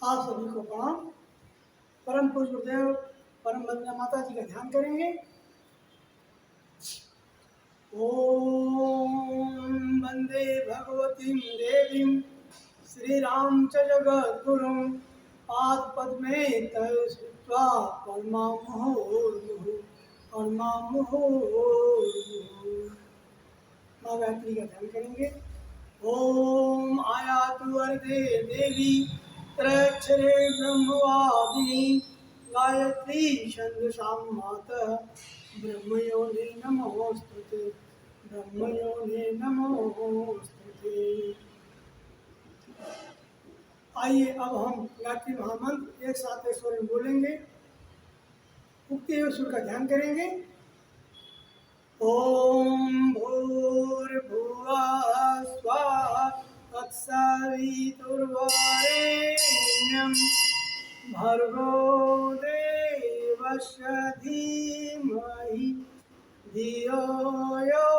आप सभी को प्रणाम। परम पूज्य गुरुदेव परम वंदनीय माता जी का ध्यान करेंगे। ओम वंदे भगवतीं देवीं श्री राम च जगद्गुरुं पाद पद्मे तय स्थित्वा परमामुहुर्मुहुः माँ गायत्री का ध्यान करेंगे। ओम आयातु वरदे देवी त्रयक्षरे ब्रह्मवादिनी गायत्री छंदसां मातः ब्रह्मयोने नमोस्तुते ब्रह्मयोने नमोस्तुते। आइए अब हम गायत्री महामंत्र एक साथ एक स्वर में बोलेंगे। उगते हुए सुर का ध्यान करेंगे। ओम भूर्भुवः स्वः तत्सवितुर्वरेण्यं भर्गो देवस्य धीमहि धियो यो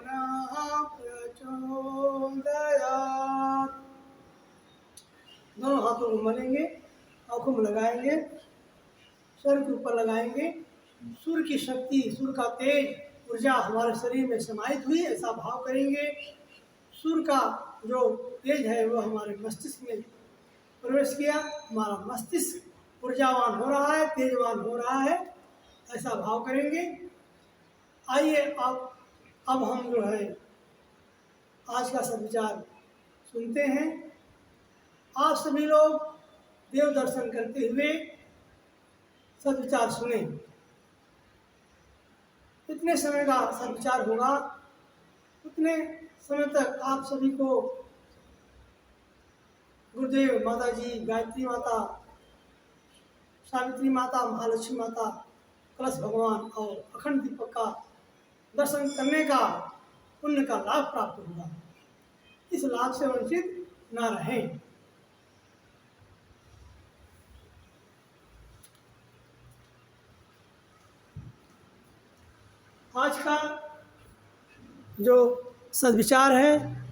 नः प्रचोदयात्। दोनों हाथों को मलेंगे, आंखों में लगाएंगे, सर के ऊपर लगाएंगे। सूर्य की शक्ति, सूर्य का तेज ऊर्जा हमारे शरीर में समाहित हुई, ऐसा भाव करेंगे। सूर्य का जो तेज है वो हमारे मस्तिष्क में प्रवेश किया, हमारा मस्तिष्क ऊर्जावान हो रहा है, तेजवान हो रहा है, ऐसा भाव करेंगे। आइए अब हम जो है आज का सद्विचार सुनते हैं। आप सभी लोग देव दर्शन करते हुए सद्विचार सुने। जितने समय का सद्विचार होगा उतने समय तक आप सभी को गुरुदेव माता जी, गायत्री माता, सावित्री माता, महालक्ष्मी माता, कलश भगवान और अखंड दीपक का दर्शन करने का पुण्य का लाभ प्राप्त होगा। इस लाभ से वंचित न रहें। आज का जो सद्विचार है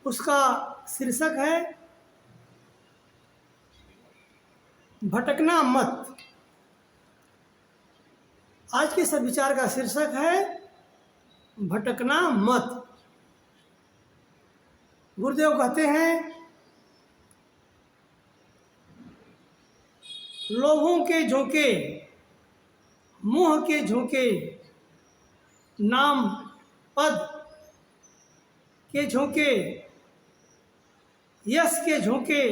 उसका शीर्षक है भटकना मत। आज के सद्विचार का शीर्षक है भटकना मत। गुरुदेव कहते हैं लोभों के झोंके, मोह के झोंके, नाम पद के झोंके, यश के झोंके,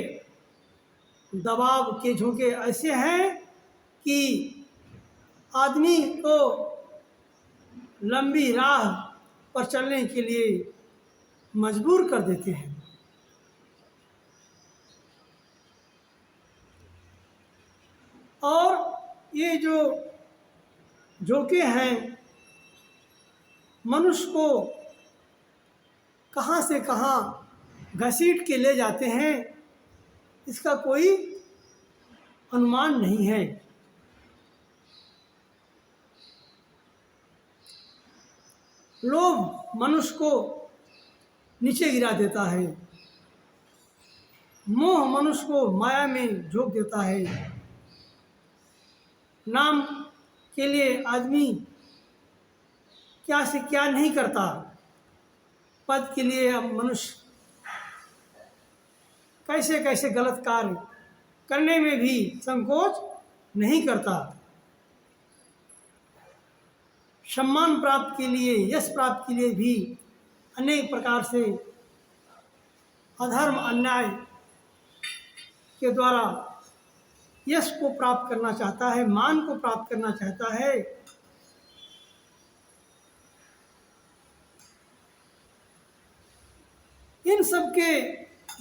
दबाव के झोंके ऐसे हैं कि आदमी को लंबी राह पर चलने के लिए मजबूर कर देते हैं। और ये जो झोंके हैं मनुष्य को कहाँ से कहाँ घसीट के ले जाते हैं, इसका कोई अनुमान नहीं है। लोभ मनुष्य को नीचे गिरा देता है, मोह मनुष्य को माया में झोंक देता है। नाम के लिए आदमी क्या से क्या नहीं करता, पद के लिए अब मनुष्य कैसे कैसे गलत कार्य करने में भी संकोच नहीं करता। सम्मान प्राप्त के लिए, यश प्राप्त के लिए भी अनेक प्रकार से अधर्म अन्याय के द्वारा यश को प्राप्त करना चाहता है, मान को प्राप्त करना चाहता है। इन सब के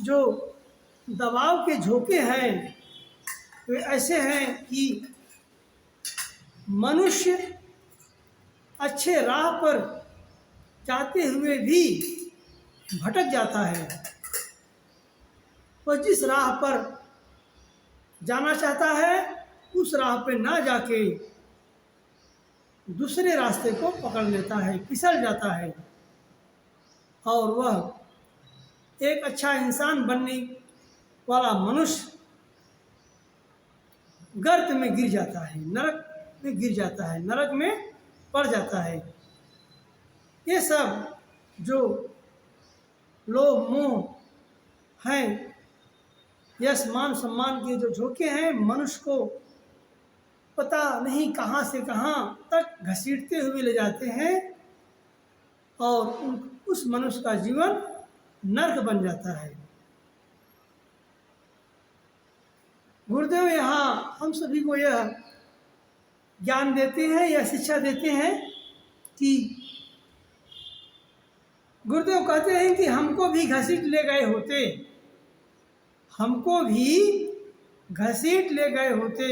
जो दबाव के झोंके हैं वे ऐसे हैं कि मनुष्य अच्छे राह पर जाते हुए भी भटक जाता है। वह जिस राह पर जाना चाहता है उस राह पे ना जाके दूसरे रास्ते को पकड़ लेता है, फिसल जाता है और वह एक अच्छा इंसान बनने वाला मनुष्य गर्त में गिर जाता है, नरक में गिर जाता है, नरक में पड़ जाता है। ये सब जो लोभ मोह हैं, यश मान सम्मान के जो झोंके हैं, मनुष्य को पता नहीं कहाँ से कहाँ तक घसीटते हुए ले जाते हैं और उस मनुष्य का जीवन नर्क बन जाता है। गुरुदेव यहाँ हम सभी को यह ज्ञान देते हैं, यह शिक्षा देते हैं कि गुरुदेव कहते हैं कि हमको भी घसीट ले गए होते, हमको भी घसीट ले गए होते।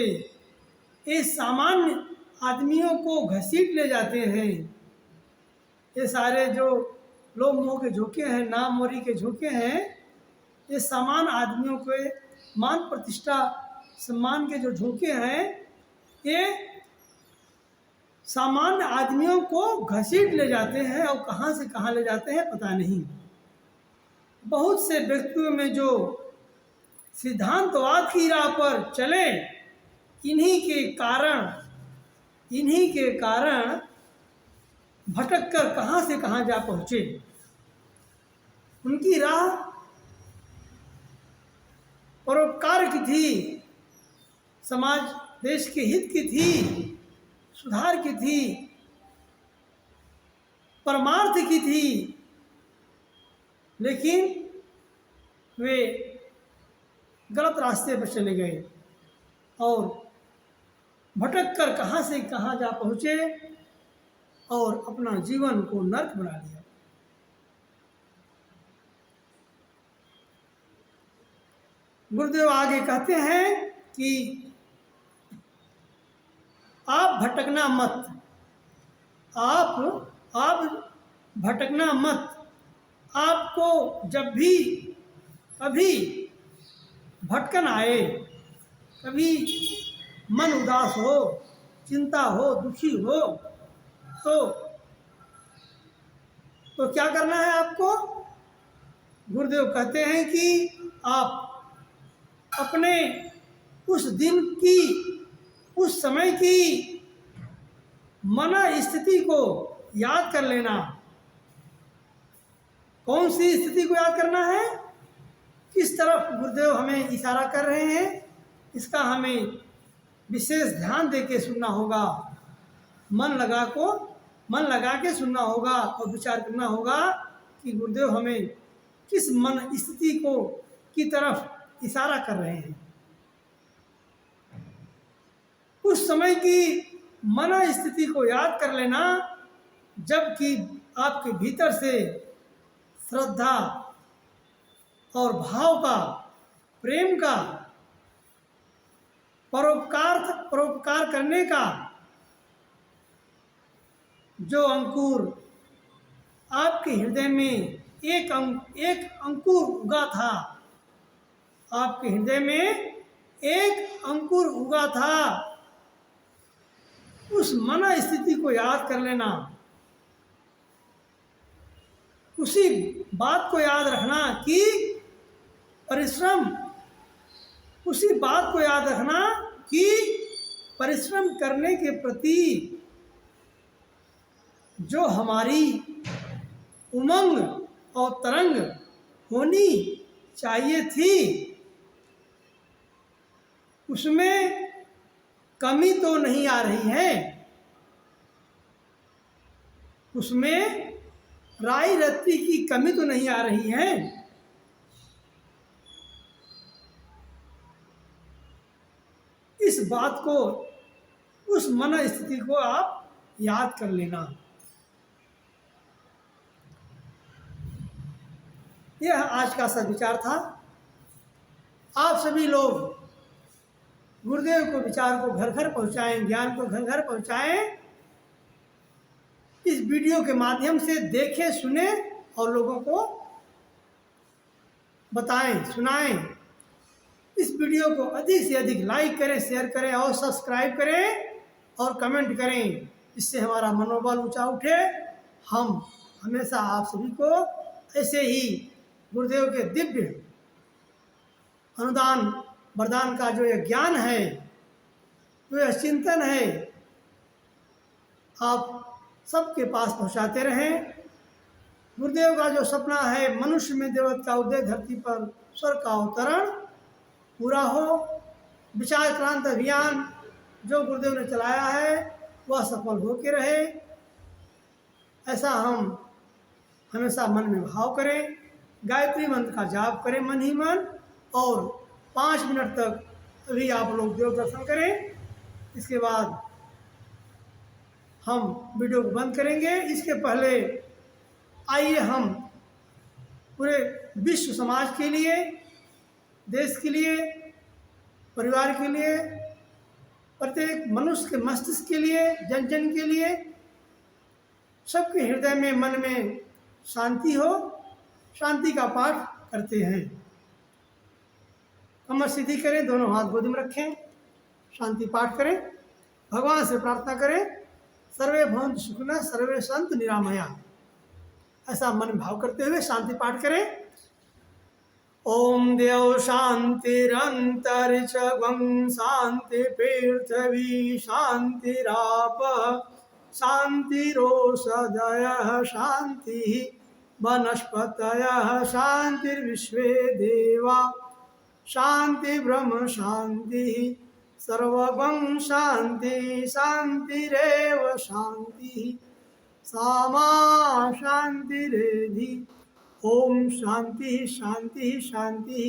ये सामान्य आदमियों को घसीट ले जाते हैं। ये सारे जो लोभ मोह के झोंके हैं, नाम मोरी के झोंके हैं, ये सामान्य आदमियों के मान प्रतिष्ठा सम्मान के जो झोंके हैं, ये सामान्य आदमियों को घसीट ले जाते हैं और कहाँ से कहाँ ले जाते हैं पता नहीं। बहुत से व्यक्तियों में जो सिद्धांतवाद की राह पर चले, इन्हीं के कारण भटक कर कहाँ से कहाँ जा पहुँचे। उनकी राह परोपकार की थी, समाज देश के हित की थी, सुधार की थी, परमार्थ की थी, लेकिन वे गलत रास्ते पर चले गए और भटक कर कहाँ से कहाँ जा पहुँचे और अपना जीवन को नर्क बना लिया। गुरुदेव आगे कहते हैं कि आप भटकना मत, आप भटकना मत। आपको जब भी कभी भटकन आए, कभी मन उदास हो, चिंता हो, दुखी हो, तो क्या करना है आपको? गुरुदेव कहते हैं कि आप अपने उस दिन की, उस समय की मन स्थिति को याद कर लेना। कौन सी स्थिति को याद करना है? किस तरफ गुरुदेव हमें इशारा कर रहे हैं, इसका हमें विशेष ध्यान देके सुनना होगा। मन लगा के सुनना होगा और विचार करना होगा कि गुरुदेव हमें किस मन स्थिति की तरफ इशारा कर रहे हैं। उस समय की मन स्थिति को याद कर लेना, जबकि आपके भीतर से श्रद्धा और भाव का, प्रेम का, परोपकार करने का जो अंकुर आपके हृदय में एक अंकुर उगा था, आपके हृदय में एक अंकुर उगा था, उस मन स्थिति को याद कर लेना। उसी बात को याद रखना कि परिश्रम करने के प्रति जो हमारी उमंग और तरंग होनी चाहिए थी, उसमें कमी तो नहीं आ रही है। उसमें राई रत्ती की कमी तो नहीं आ रही है। इस बात को, उस मन स्थिति को आप याद कर लेना। यह आज का सद्विचार था। आप सभी लोग गुरुदेव को विचार को घर घर पहुंचाएं, ज्ञान को घर घर पहुंचाएं। इस वीडियो के माध्यम से देखें, सुने और लोगों को बताएं, सुनाएं। इस वीडियो को अधिक से अधिक लाइक करें, शेयर करें और सब्सक्राइब करें और कमेंट करें। इससे हमारा मनोबल ऊंचा उठे। हम हमेशा आप सभी को ऐसे ही गुरुदेव के दिव्य अनुदान वरदान का जो यह ज्ञान है, जो यह चिंतन है, आप सबके पास पहुंचाते रहें। गुरुदेव का जो सपना है मनुष्य में देवत्व का उदय, धरती पर स्वर्ग का अवतरण पूरा हो। विचार क्रांति अभियान जो गुरुदेव ने चलाया है वह सफल होके रहे, ऐसा हम हमेशा मन में भाव करें। गायत्री मंत्र का जाप करें मन ही मन, और 5 मिनट तक अभी आप लोग देव दर्शन करें। इसके बाद हम वीडियो को बंद करेंगे। इसके पहले आइए हम पूरे विश्व समाज के लिए, देश के लिए, परिवार के लिए, प्रत्येक मनुष्य के मस्तिष्क के लिए, जन जन के लिए, सबके हृदय में मन में शांति हो, शांति का पाठ करते हैं। कमर सीधी करें, दोनों हाथ गोद में रखें, शांति पाठ करें, भगवान से प्रार्थना करें, सर्वे भवन्तु सुखिनः सर्वे सन्तु निरामया, ऐसा मन भाव करते हुए शांति पाठ करें। ओम देव शांतिरंतरिक्षं शांति पृथ्वी शांतिराप शांतिरोषधयः शांति वनस्पतयः शांतिर्विश्वे देवा शांति ब्रह्म शांति सर्वगं शांति शांतिरेव शांति सामा शांतिरेधि। ओम शांति शांति शांति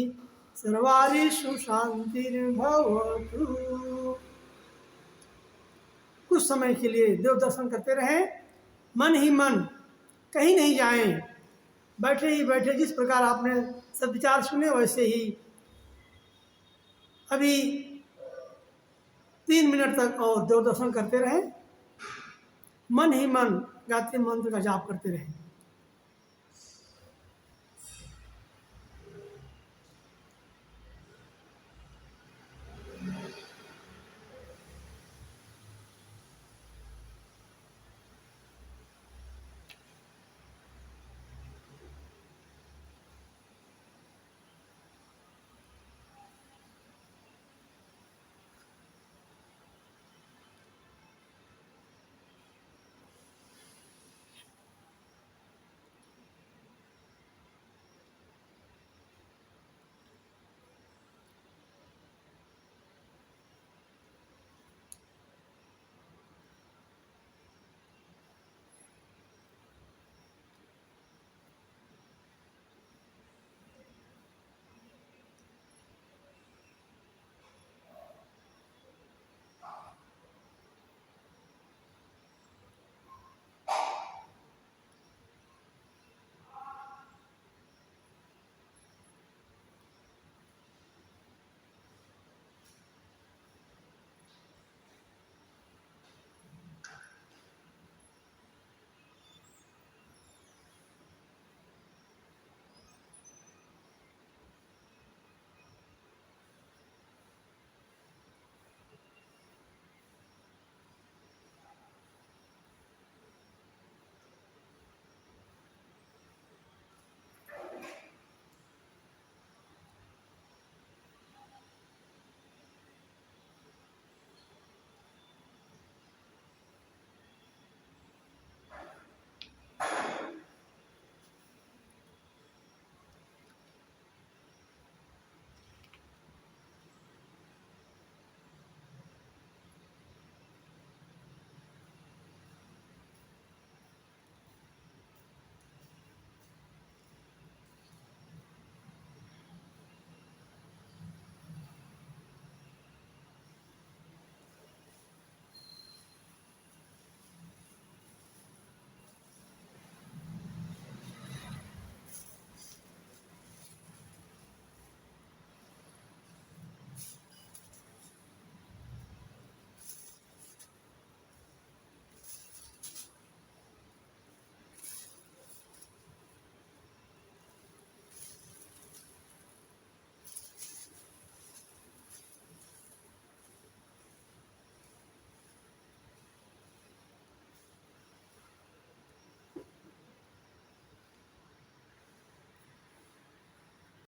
सर्वारिषु शांतिर्भवतु। कुछ समय के लिए देव दर्शन करते रहें, मन ही मन, कहीं नहीं जाएं, बैठे ही बैठे जिस प्रकार आपने सब विचार सुने वैसे ही अभी 3 मिनट तक और देव दर्शन करते रहें, मन ही मन गायत्री मंत्र का जाप करते रहें।